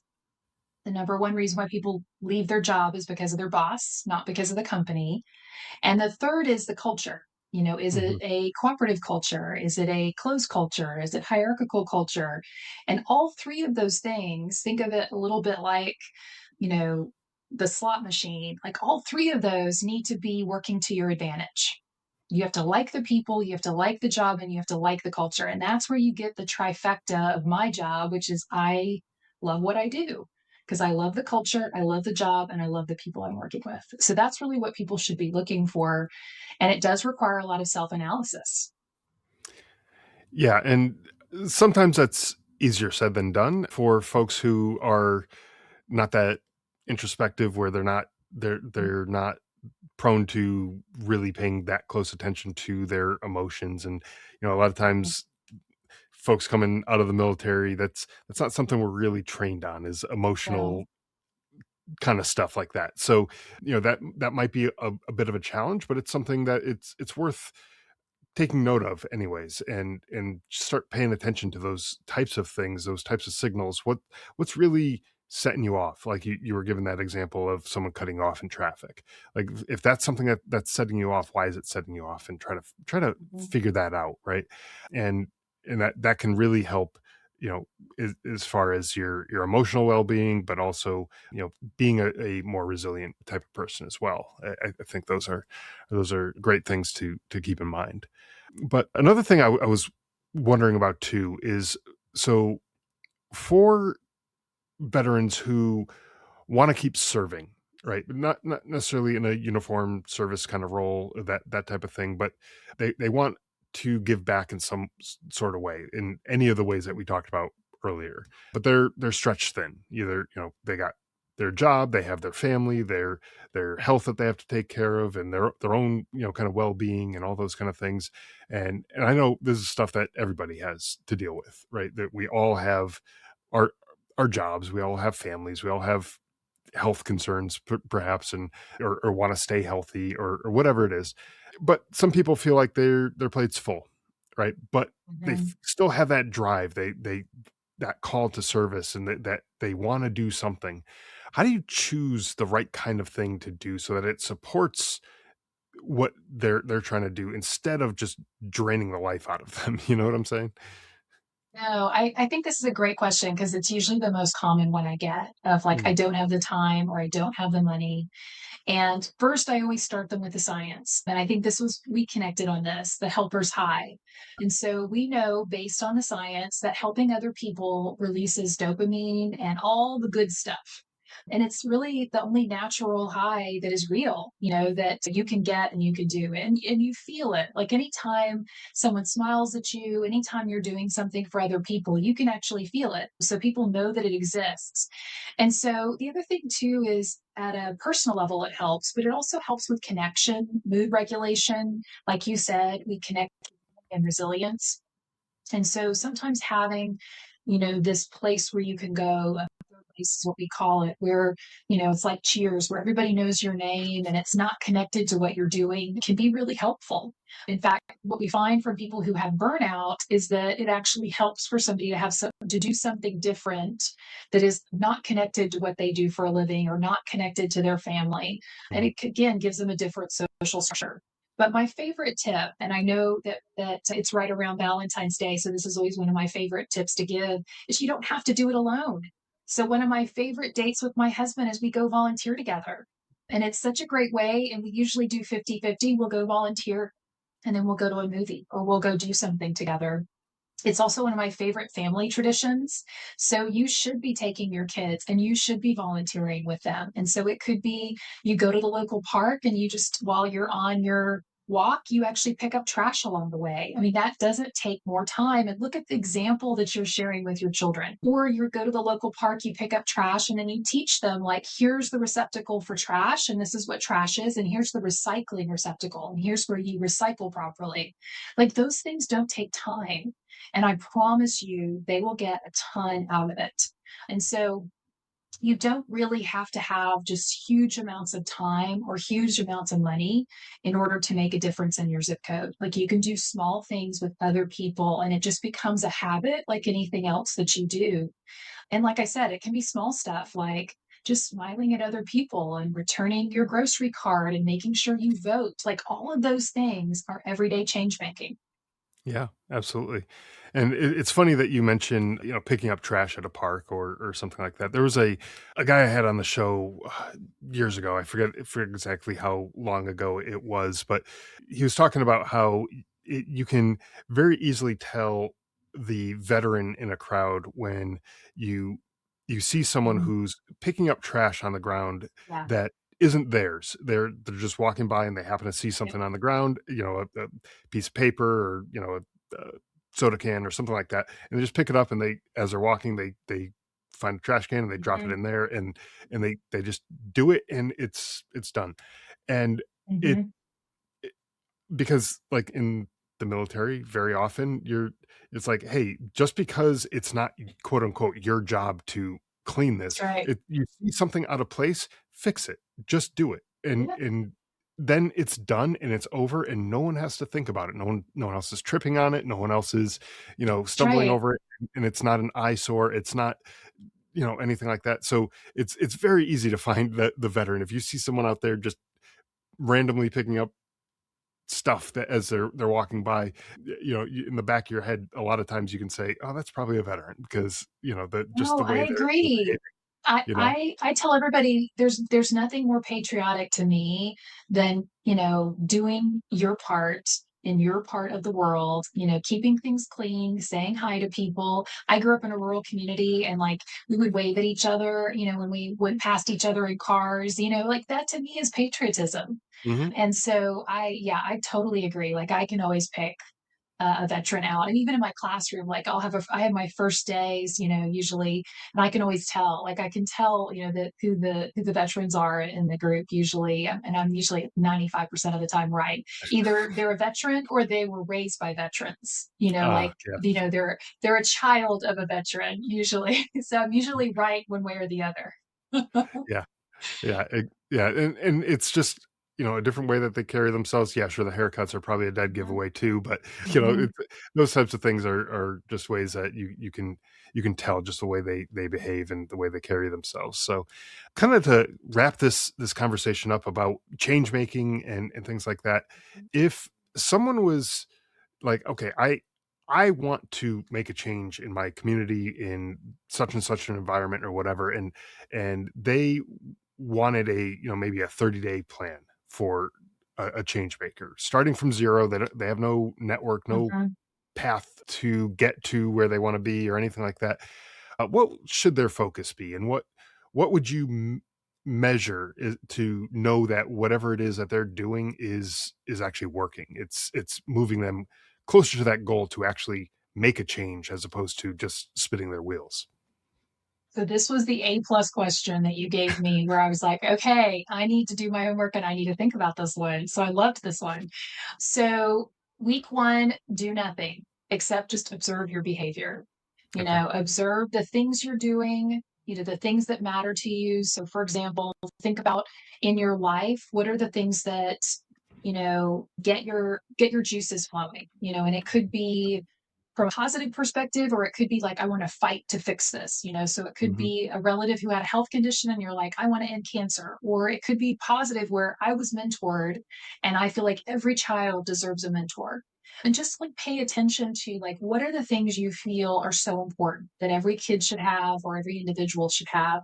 The number one reason why people leave their job is because of their boss, not because of the company. And the third is the culture. Is it Mhm. a cooperative culture? Is it a closed culture? Is it hierarchical culture? And all 3 of those things, think of it a little bit like, you know, the slot machine. Like all 3 of those need to be working to your advantage. You have to like the people, you have to like the job, and you have to like the culture. And that's where you get the trifecta of my job, which is I love what I do because I love the culture, I love the job, and I love the people I'm working with. So that's really what people should be looking for. And it does require a lot of self analysis. Yeah, and sometimes that's easier said than done for folks who are not that introspective, where they're not prone to really paying that close attention to their emotions. And a lot of times folks coming out of the military, that's not something we're really trained on, is No. emotional kind of stuff like that. So that might be a bit of a challenge, but it's something that it's worth taking note of anyways, and start paying attention to those types of things, those types of signals. What's really setting you off? Like you were given that example of someone cutting off in traffic. Like if that's something that's setting you off, why is it setting you off? And try to Mhm. figure that out, right? and and that can really help, as far as your emotional well-being, but also being a more resilient type of person as well. I think those are great things to keep in mind. But another thing I was wondering about too is, so for veterans who want to keep serving, right? But not necessarily in a uniform service kind of role, that type of thing, but they want to give back in some sort of way, in any of the ways that we talked about earlier. But they're stretched thin. Either they got their job, they have their family, their health that they have to take care of, and their own kind of well-being and all those kind of things. And I know this is stuff that everybody has to deal with, right? That we all have our our jobs, we all have families, we all have health concerns, perhaps, and or want to stay healthy, or whatever it is. But some people feel like their plate's full, right? But they Mhm. still have that drive, they that call to service, and that they want to do something. How do you choose the right kind of thing to do so that it supports what they're trying to do, instead of just draining the life out of them? You know what I'm saying? No, I think this is a great question because it's usually the most common one I get of like, Mm. I don't have the time or I don't have the money. And first, I always start them with the science. And I think we connected on this, the helper's high. And so we know based on the science that helping other people releases dopamine and all the good stuff. And it's really the only natural high that is real, that you can get and you can do. And you feel it. Like anytime someone smiles at you, anytime you're doing something for other people, you can actually feel it. So people know that it exists. And so the other thing too is at a personal level, it helps, but it also helps with connection, mood regulation. Like you said, we connect and resilience. And so sometimes having, this place where you can go, a third place is what we call it, where, it's like cheers, where everybody knows your name and it's not connected to what you're doing, can be really helpful. In fact, what we find from people who have burnout is that it actually helps for somebody to do something different that is not connected to what they do for a living or not connected to their family. And Mhm. it again gives them a different social structure. But my favorite tip, and I know that it's right around Valentine's Day, so this is always one of my favorite tips to give, is you don't have to do it alone. So one of my favorite dates with my husband is we go volunteer together. And it's such a great way. And we usually do 50-50. We'll go volunteer and then we'll go to a movie or we'll go do something together. It's also one of my favorite family traditions. So you should be taking your kids and you should be volunteering with them. And so it could be you go to the local park and you just, while you're on your walk, you actually pick up trash along the way. I mean, that doesn't take more time. And look at the example that you're sharing with your children. Or you go to the local park, you pick up trash, and then you teach them, like, here's the receptacle for trash, and this is what trash is, and here's the recycling receptacle, and here's where you recycle properly. Like, those things don't take time. And I promise you, they will get a ton out of it. And so you don't really have to have just huge amounts of time or huge amounts of money in order to make a difference in your zip code. Like you can do small things with other people and it just becomes a habit like anything else that you do. And like I said, it can be small stuff like just smiling at other people and returning your grocery card and making sure you vote. Like all of those things are everyday change making. Yeah, absolutely. And it's funny that you mentioned, picking up trash at a park, or something like that. There was a guy I had on the show years ago. I forget exactly how long ago it was, but he was talking about how you can very easily tell the veteran in a crowd when you you see someone Mhm. who's picking up trash on the ground Yeah. that isn't theirs. They're just walking by and they happen to see Yep. something on the ground, a piece of paper, or a soda can or something like that, and they just pick it up, and as they're walking, they find a trash can and they drop it Mhm. in there, and they just do it, and it's done. And it, Mhm. because like in the military, very often it's like, hey, just because it's not quote unquote your job to clean That's this, right. you see something out of place, fix it, just do it, Yeah. and then it's done and it's over, and no one has to think about it. No one else is tripping on it, no one else is, That's stumbling right. over it, and it's not an eyesore, it's not, anything like that. So it's very easy to find the veteran if you see someone out there just randomly picking up stuff that as they're walking by, in the back of your head, a lot of times you can say, oh, that's probably a veteran, because the just No, the I way they're agree. behaving, I you know I tell everybody there's nothing more patriotic to me than, doing your part in your part of the world, keeping things clean, saying hi to people. I grew up in a rural community and like we would wave at each other, when we went past each other in cars, like that to me is patriotism. hmm And so yeah, I totally agree. Like I can always pick a veteran out. And even in my classroom, like I have my first days, usually, and I can always tell, like I can tell, that who the veterans are in the group usually, and I'm usually 95% of the time right. Either they're a veteran or they were raised by veterans. Like yeah, they're a child of a veteran usually. So I'm usually right one way or the other. yeah. Yeah, and it's just, a different way that they carry themselves. Yeah, sure, the haircuts are probably a dead Mhm. giveaway too, but Mhm. those types of things are just ways that you can tell just the way they behave and the way they carry themselves. So, kind of to wrap this conversation up about change making and things like that, if someone was like, okay, I want to make a change in my community in such and such an environment or whatever, and they wanted maybe a 30-day plan for a change maker starting from zero. They have no network, no Mhm. path to get to where they want to be or anything like that. What should their focus be, and what would you measure to know that whatever it is that they're doing is actually working? It's moving them closer to that goal to actually make a change as opposed to just spinning their wheels. So this was the A+ question that you gave me where I was like, okay, I need to do my homework and I need to think about this one. So I loved this one. So week 1, do nothing except just observe your behavior. Okay. Observe the things you're doing, the things that matter to you. So for example, think about in your life, what are the things that, get your juices flowing, and it could be from a positive perspective, or it could be like, I want to fight to fix this, so it could hmm be a relative who had a health condition and you're like, I want to end cancer. Or it could be positive where I was mentored and I feel like every child deserves a mentor. And just like pay attention to like, what are the things you feel are so important that every kid should have or every individual should have?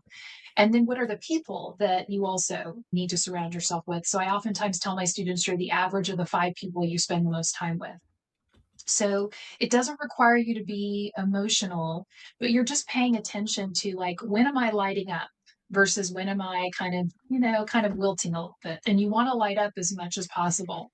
And then what are the people that you also need to surround yourself with? So I oftentimes tell my students you're the average of the 5 people you spend the most time with. So it doesn't require you to be emotional, but you're just paying attention to like, when am I lighting up versus when am I kind of wilting a little bit? And you want to light up as much as possible.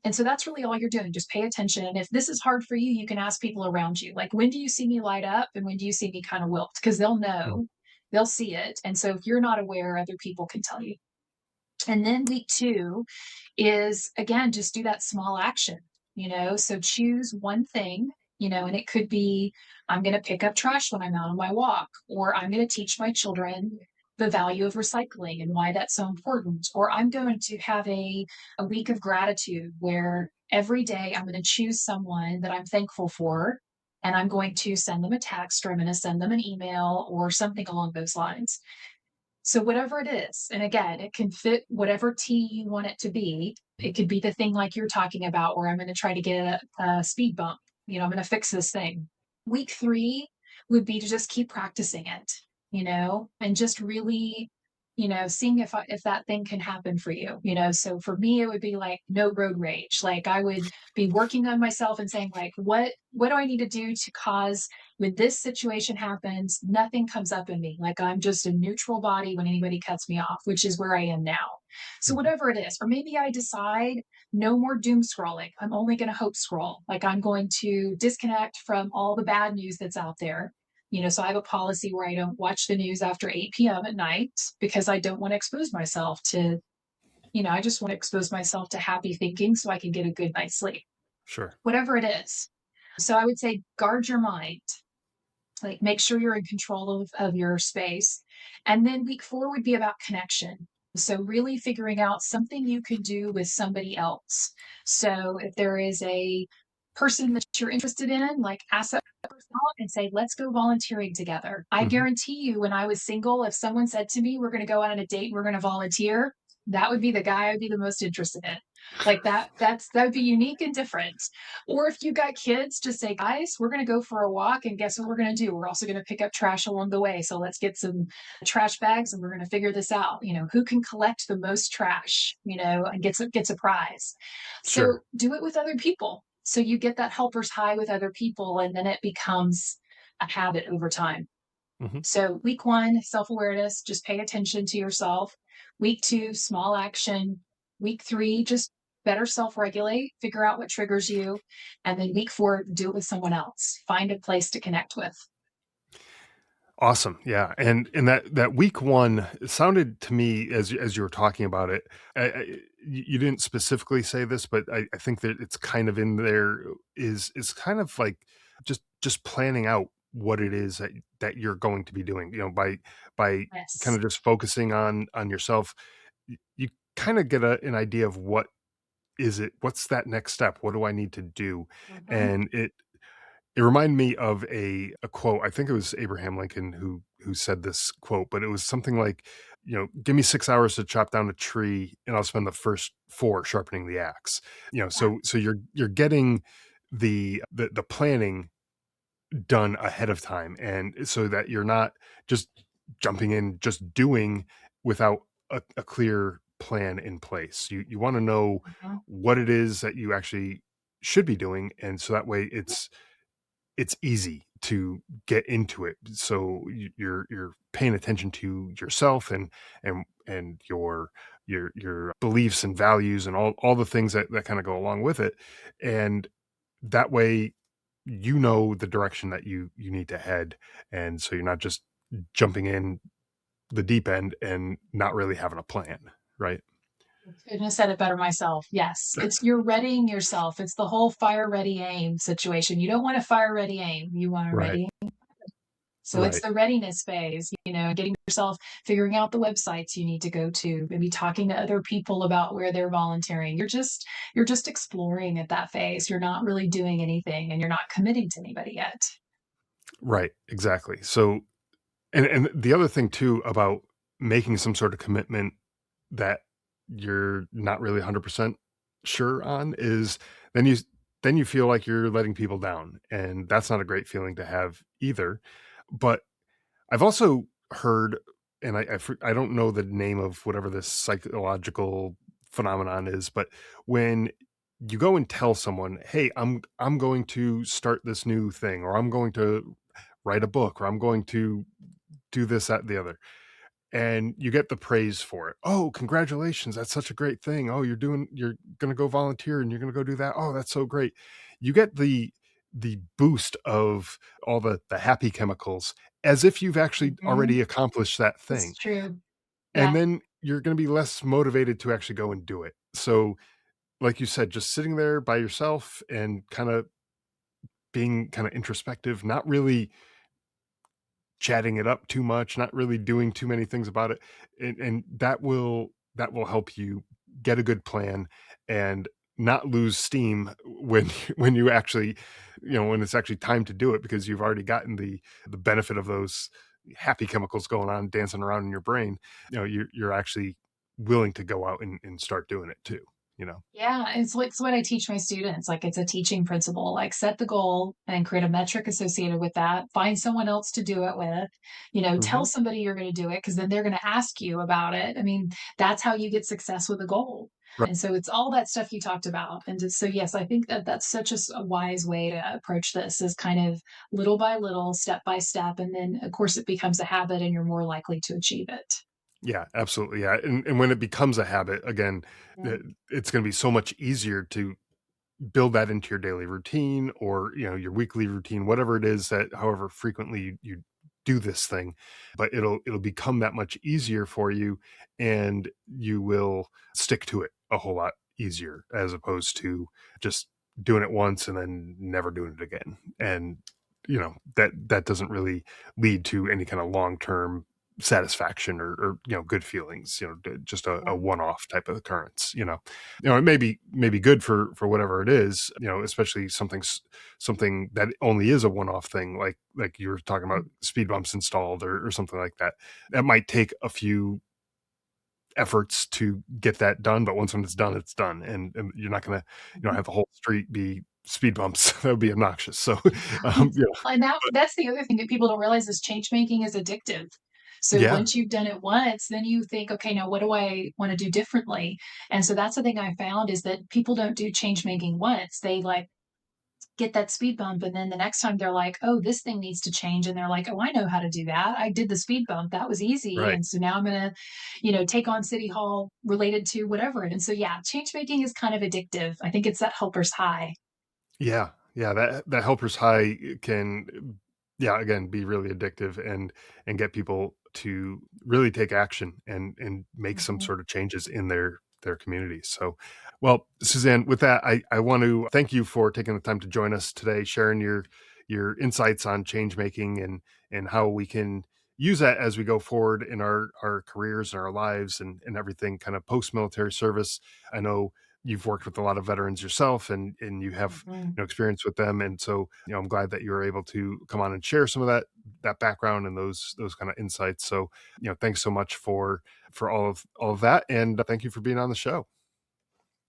And so that's really all you're doing. Just pay attention. And if this is hard for you, you can ask people around you, like, when do you see me light up? And when do you see me kind of wilt? Because they'll know, they'll see it. And so if you're not aware, other people can tell you. And then week 2 is again, just do that small action, so choose one thing, and it could be, I'm going to pick up trash when I'm out on my walk, or I'm going to teach my children the value of recycling and why that's so important, or I'm going to have a week of gratitude where every day I'm going to choose someone that I'm thankful for. And I'm going to send them a text or I'm going to send them an email or something along those lines. So whatever it is, and again, it can fit whatever T you want it to be. It could be the thing like you're talking about, where I'm going to try to get a speed bump. I'm going to fix this thing. Week 3 would be to just keep practicing it, and just really, seeing if that thing can happen for you. So for me, it would be like no road rage. Like I would be working on myself and saying like, what do I need to do to cause when this situation happens, nothing comes up in me. Like I'm just a neutral body when anybody cuts me off, which is where I am now. So hmm whatever it is, or maybe I decide no more doom scrolling. I'm only going to hope scroll. Like I'm going to disconnect from all the bad news that's out there. So I have a policy where I don't watch the news after 8 p.m. at night because I don't want to expose myself to, I just want to expose myself to happy thinking so I can get a good night's sleep, Sure. whatever it is. So I would say guard your mind, like make sure you're in control of your space. And then week 4 would be about connection. So really figuring out something you could do with somebody else. So if there is a person that you're interested in, like ask that person out and say, let's go volunteering together. I guarantee you, when I was single, if someone said to me, we're going to go on a date and we're going to volunteer, that would be the guy I'd be the most interested in. Like that would be unique and different. Or if you got kids, just say, guys, we're going to go for a walk, and guess what we're going to do? We're also going to pick up trash along the way. So let's get some trash bags and we're going to figure this out. Who can collect the most trash, and gets a prize. So Sure. do it with other people. So you get that helper's high with other people, and then it becomes a habit over time. So week 1, self-awareness, just pay attention to yourself. Week 2, small action. Week 3, just better self-regulate, figure out what triggers you. And then week 4, do it with someone else. Find a place to connect with. Awesome. Yeah. And that week 1, it sounded to me as you were talking about it, you didn't specifically say this, but I think that it's kind of in there, is kind of like just planning out what it is that you're going to be doing, by kind Yes. of just focusing on yourself. You kind of get an idea of what's that next step? What do I need to do? And it reminded me of a quote. I think it was Abraham Lincoln who said this quote, but it was something like, give me 6 hours to chop down a tree and I'll spend the first 4 sharpening the axe. So you're getting the planning done ahead of time, and so that you're not just jumping in, just doing without a clear plan in place. You want to know what it is that you actually should be doing, and so that way it's easy to get into it. So you're paying attention to yourself and your beliefs and values and all the things that kind of go along with it. And that way, the direction that you need to head. And so you're not just jumping in the deep end and not really having a plan. Right. Couldn't have said it better myself. Yes. You're readying yourself. It's the whole fire, ready, aim situation. You don't want a fire, ready, aim. You want a Right. ready. So it's Right. the readiness phase, getting yourself, figuring out the websites you need to go to, maybe talking to other people about where they're volunteering. You're just exploring at that phase. You're not really doing anything, and you're not committing to anybody yet. Right. Exactly. So, and the other thing too about making some sort of commitment that you're not really 100% sure on is then you feel like you're letting people down, and that's not a great feeling to have either. But I've also heard, and I don't know the name of whatever this psychological phenomenon is, but when you go and tell someone, "Hey, I'm going to start this new thing, or I'm going to write a book, or I'm going to do this, that, and the other," and you get the praise for it. "Oh, congratulations. That's such a great thing. Oh, you're going to go volunteer and you're going to go do that. Oh, that's so great." You get the boost of all the happy chemicals as if you've actually already accomplished that It's thing. true. And Yeah. then you're going to be less motivated to actually go and do it. So, like you said, just sitting there by yourself and kind of being kind of introspective, not really chatting it up too much, not really doing too many things about it, and that will help you get a good plan and not lose steam when when you actually, when it's actually time to do it, because you've already gotten the benefit of those happy chemicals going on, dancing around in your brain. You're actually willing to go out and start doing it too. Yeah, it's what I teach my students. Like, it's a teaching principle. Like, set the goal and create a metric associated with that. Find someone else to do it with. Tell Hmm. somebody you're going to do it, because then they're going to ask you about it. I mean, that's how you get success with a goal. Right. And so it's all that stuff you talked about. And so yes, I think that that's such a wise way to approach this, is kind of little by little, step by step, and then of course it becomes a habit, and you're more likely to achieve it. Yeah, absolutely. Yeah. And when it becomes a habit, again, Yeah. it's going to be so much easier build that into your daily routine, or your weekly routine, whatever it is, that however frequently you do this thing, but it'll become that much easier for you, and you will stick to it a whole lot easier, as opposed to just doing it once and then never doing it again. And that doesn't really lead to any kind of long-term satisfaction, or good feelings. Just a one-off type of occurrence. It may be good for whatever it is, especially something that only is a one-off thing, like you were talking about, speed bumps installed, or something like that. That might take a few efforts to get that done, but once when it's done, it's done, and you're not gonna have the whole street be speed bumps. That would be obnoxious. So And that's the other thing that people don't realize is change making is addictive. So yeah, once you've done it once, then you think, okay, now what do I want to do differently? And so that's the thing I found is that people don't do change making once. They like get that speed bump, and then the next time they're like, oh, this thing needs to change, and they're like, oh, I know how to do that. I did the speed bump, that was easy, right. and so now I'm gonna take on city hall related to whatever. And so yeah, change making is kind of addictive. I think it's that helper's high. Yeah, yeah, that helper's high can, yeah, again, be really addictive, and get people to really take action, and make some Mhm. sort of changes in their communities. So, well, Suzanne, with that, I want to thank you for taking the time to join us today, sharing your insights on change making, and how we can use that as we go forward in our careers and our lives, and everything kind of post military service. I know you've worked with a lot of veterans yourself, and you have Mhm. experience with them, and so I'm glad that you were able to come on and share some of that background and those kind of insights. So thanks so much for all of that, and thank you for being on the show.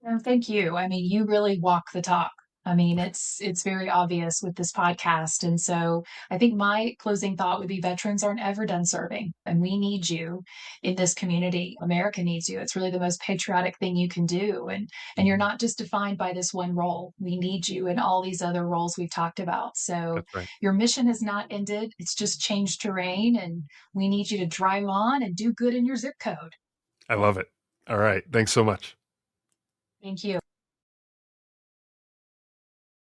No, thank you. I mean, you really walk the talk. I mean, it's very obvious with this podcast. And so I think my closing thought would be veterans aren't ever done serving, and we need you in this community. America needs you. It's really the most patriotic thing you can do. And you're Mhm. not just defined by this one role. We need you in all these other roles we've talked about. So That's right. your mission has not ended. It's just changed terrain, and we need you to drive on and do good in your zip code. I love it. All right, thanks so much. Thank you.